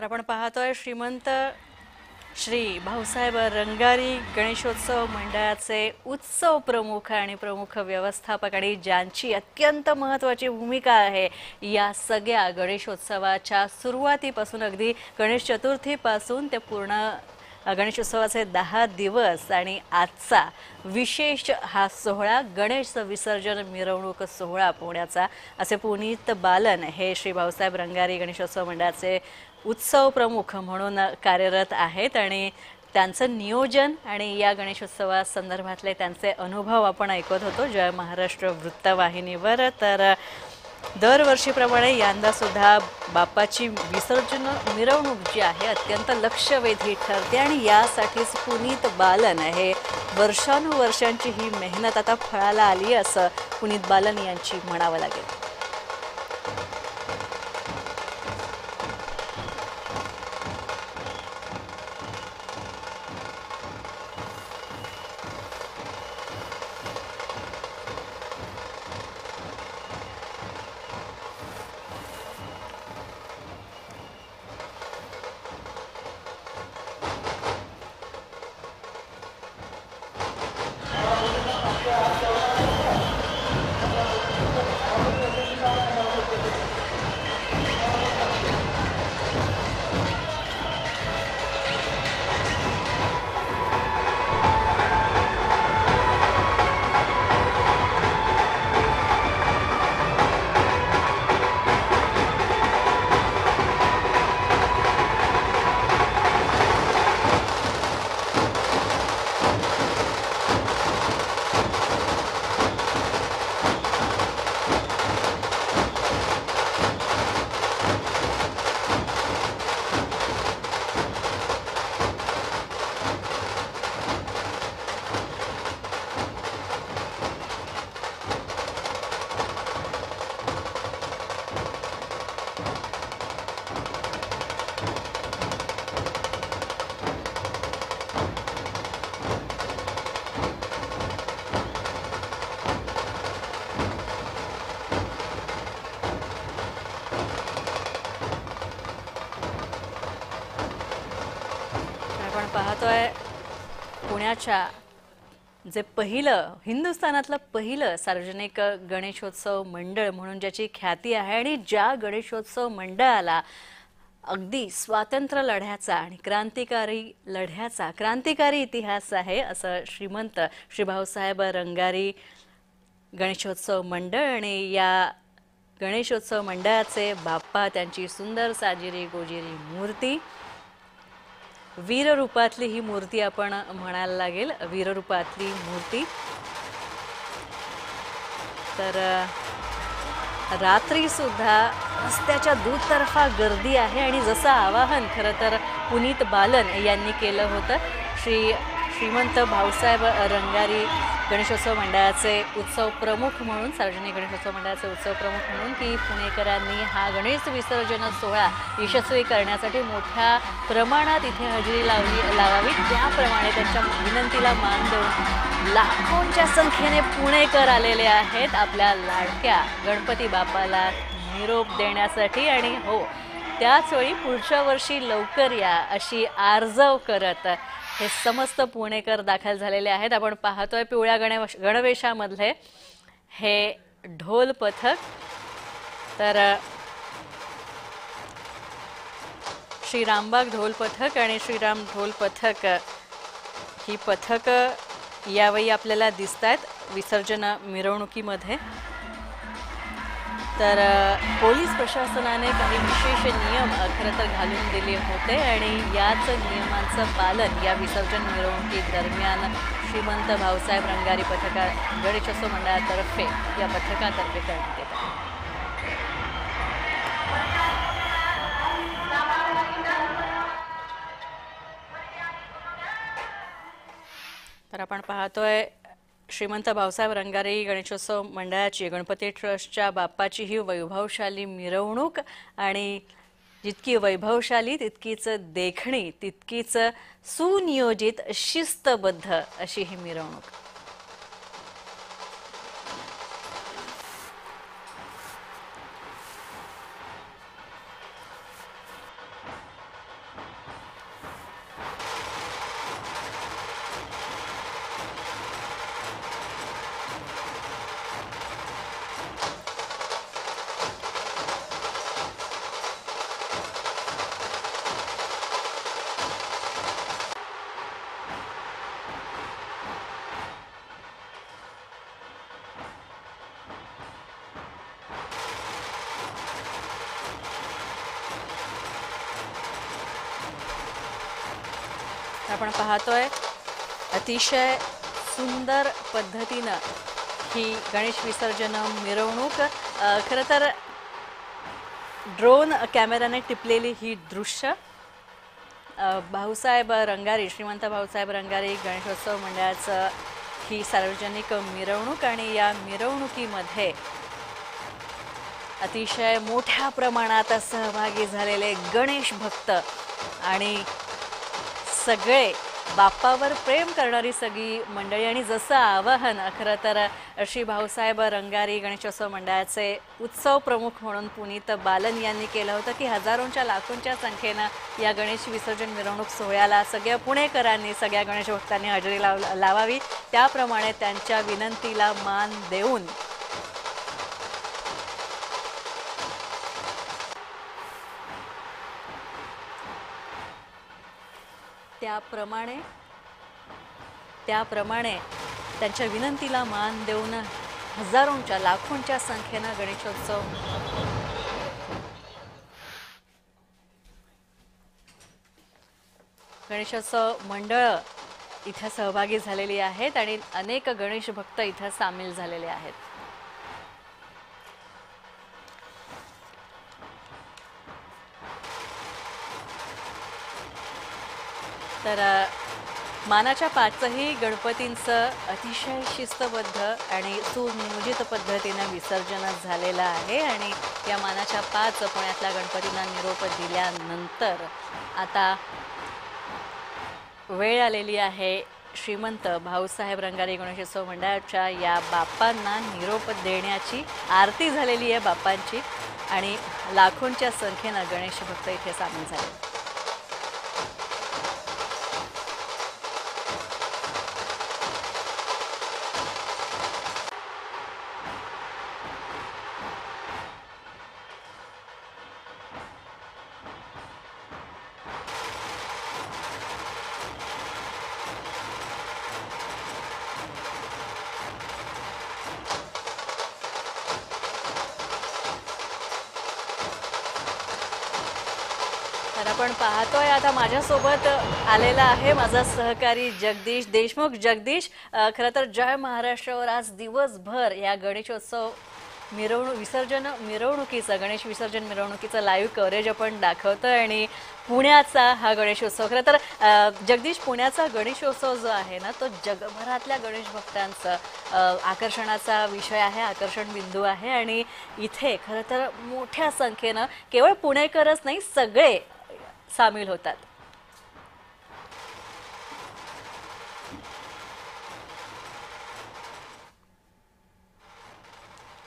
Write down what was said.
तर आपण पाहतोय श्रीमंत श्री भाऊसाहेब रंगारी गणेशोत्सव मंडळाचे उत्सव प्रमुख आणि प्रमुख व्यवस्थापक आणि ज्यांची अत्यंत महत्त्वाची भूमिका आहे या सगळ्या गणेशोत्सवाच्या सुरुवातीपासून अगदी गणेश चतुर्थीपासून ते पूर्ण गणेशोत्सवाचे 10 दिवस आणि आजचा विशेष हा सोहळा गणेश विसर्जन मिरवणूक सोहळा पुण्याचा असे पुनीत बालन हे श्री भाऊसाहेब रंगारी गणेशोत्सव मंडळाचे उत्सव प्रमुख म्हणून कार्यरत आहेत आणि त्यांचं नियोजन आणि या गणेशोत्सवासंदर्भातले त्यांचे अनुभव आपण ऐकत होतो जय महाराष्ट्र वृत्तवाहिनीवर। तर दरवर्षीप्रमाणे यंदा सुद्धा बाप्पाची विसर्जन मिरवणूक जी आहे अत्यंत लक्षवेधी ठरते आणि यासाठीच पुनीत बालन हे वर्षानुवर्षांची ही मेहनत आता फळाला आली असं पुनीत बालन यांची म्हणावं लागेल। आपण पाहतोय पुण्याच्या जे पहिलं हिंदुस्थानातलं पहिलं सार्वजनिक गणेशोत्सव मंडळ म्हणून ज्याची ख्याती आहे आणि ज्या गणेशोत्सव मंडळाला अगदी स्वातंत्र्य लढ्याचा आणि क्रांतिकारी इतिहास आहे असं श्रीमंत श्री भाऊसाहेब रंगारी गणेशोत्सव मंडळ आणि या गणेशोत्सव मंडळाचे बाप्पा त्यांची सुंदर साजिरी गोजिरी मूर्ती वीर रूपातली ही मूर्ती आपण म्हणायला लागेल वीर रूपातली मूर्ती। तर रात्री सुद्धा रस्त्याच्या दुतर्फा गर्दी आहे आणि जसं आवाहन खरं तर पुनीत बालन यांनी केलं होतं श्रीमंत भाऊसाहेब रंगारी गणेशोत्सव मंडळाचे उत्सव प्रमुख म्हणून सार्वजनिक गणेशोत्सव मंडळाचे उत्सव प्रमुख म्हणून की पुणेकरांनी हा गणेश विसर्जन सोहळा यशस्वी करण्यासाठी मोठ्या प्रमाणात इथे हजेरी लावावी त्याप्रमाणे त्यांच्या विनंतीला मान देऊन लाखोंच्या संख्येने पुणेकर आलेले आहेत आपल्या लाडक्या गणपती बाप्पाला निरोप देण्यासाठी आणि हो त्याचवेळी पुढच्या वर्षी लवकर या अशी आर्जव करत हे समस्त पुणेकर दाखल झालेले आहेत। आपण पाहतोय पिवळ्या गणवेशामधले हे ढोल पथक। तर श्रीरामबाग ढोल पथक आणि श्रीराम ढोल पथक ही पथक यावेळी आपल्याला दिसतात विसर्जन मिरवणुकीमध्ये। तर पोलीस प्रशासनाने काही विशेष नियम खरं तर घालून दिले होते आणि याच नियमांचं पालन या विसर्जन मिरवणुकीदरम्यान श्रीमंत भाऊसाहेब रंगारी गणेशोत्सव मंडळातर्फे या पथकातर्फे करण्यात येत आहे। तर आपण पाहतोय श्रीमंत भाऊसाहेब रंगारी गणेशोत्सव मंडळाची गणपती ट्रस्टच्या बाप्पाची ही वैभवशाली मिरवणूक आणि जितकी वैभवशाली तितकीच देखणी तितकीच सुनियोजित शिस्तबद्ध अशी ही मिरवणूक। आपण पाहतोय अतिशय सुंदर पद्धतीनं ही गणेश विसर्जन मिरवणूक खरं तर ड्रोन कॅमेराने टिपलेली ही दृश्य भाऊसाहेब रंगारी श्रीमंत भाऊसाहेब रंगारी गणेशोत्सव मंडळाचं ही सार्वजनिक मिरवणूक आणि या मिरवणुकीमध्ये अतिशय मोठ्या प्रमाणात सहभागी झालेले गणेश भक्त आणि सगळे बाप्पावर प्रेम करणारी सगळी मंडळी आणि जसं आवाहन खरं तर श्री भाऊसाहेब रंगारी गणेशोत्सव मंडळाचे उत्सव प्रमुख म्हणून पुनीत बालन यांनी केलं होतं की हजारोंच्या लाखोंच्या संख्येनं या गणेश विसर्जन मिरवणूक सोहळ्याला सगळ्या पुणेकरांनी सगळ्या गणेश भक्तांनी हजेरी लावावी त्याप्रमाणे त्यांच्या विनंतीला मान देऊन त्याप्रमाणे त्यांच्या विनंतीला मान देऊन हजारोंच्या लाखोंच्या संख्येनं गणेशोत्सव मंडळ इथे सहभागी झालेली आहेत आणि अनेक गणेश भक्त इथे सामील झालेले आहेत। तर मानाच्या पाचही गणपतींचं अतिशय शिस्तबद्ध आणि सुनियोजित पद्धतीने विसर्जन झालेलं आहे आणि या मानाच्या पाच पुण्यातल्या गणपतींना निरोप दिल्यानंतर आता वेळ आलेली आहे श्रीमंत भाऊसाहेब रंगारी गणेशोत्सव मंडळाच्या या बाप्पांना निरोप देण्याची। आरती झालेली आहे बाप्पांची आणि लाखोंच्या संख्येने गणेश भक्त इथे सामील झाले। तर आपण पाहतोय आता माझ्यासोबत आलेला आहे माझा सहकारी जगदीश देशमुख। जगदीश, खरं तर जय महाराष्ट्रावर आज दिवसभर या गणेशोत्सव मिरवणुकीचं गणेश विसर्जन मिरवणुकीचं लाईव्ह कव्हरेज आपण दाखवतोय आणि पुण्याचा हा गणेशोत्सव खरं तर जगदीश पुण्याचा गणेशोत्सव जो आहे ना तो जगभरातल्या गणेश भक्तांचं आकर्षणाचा विषय आहे, आकर्षण बिंदू आहे आणि इथे खरं तर मोठ्या संख्येनं केवळ पुणेकरच नाही सगळे सामील होतात।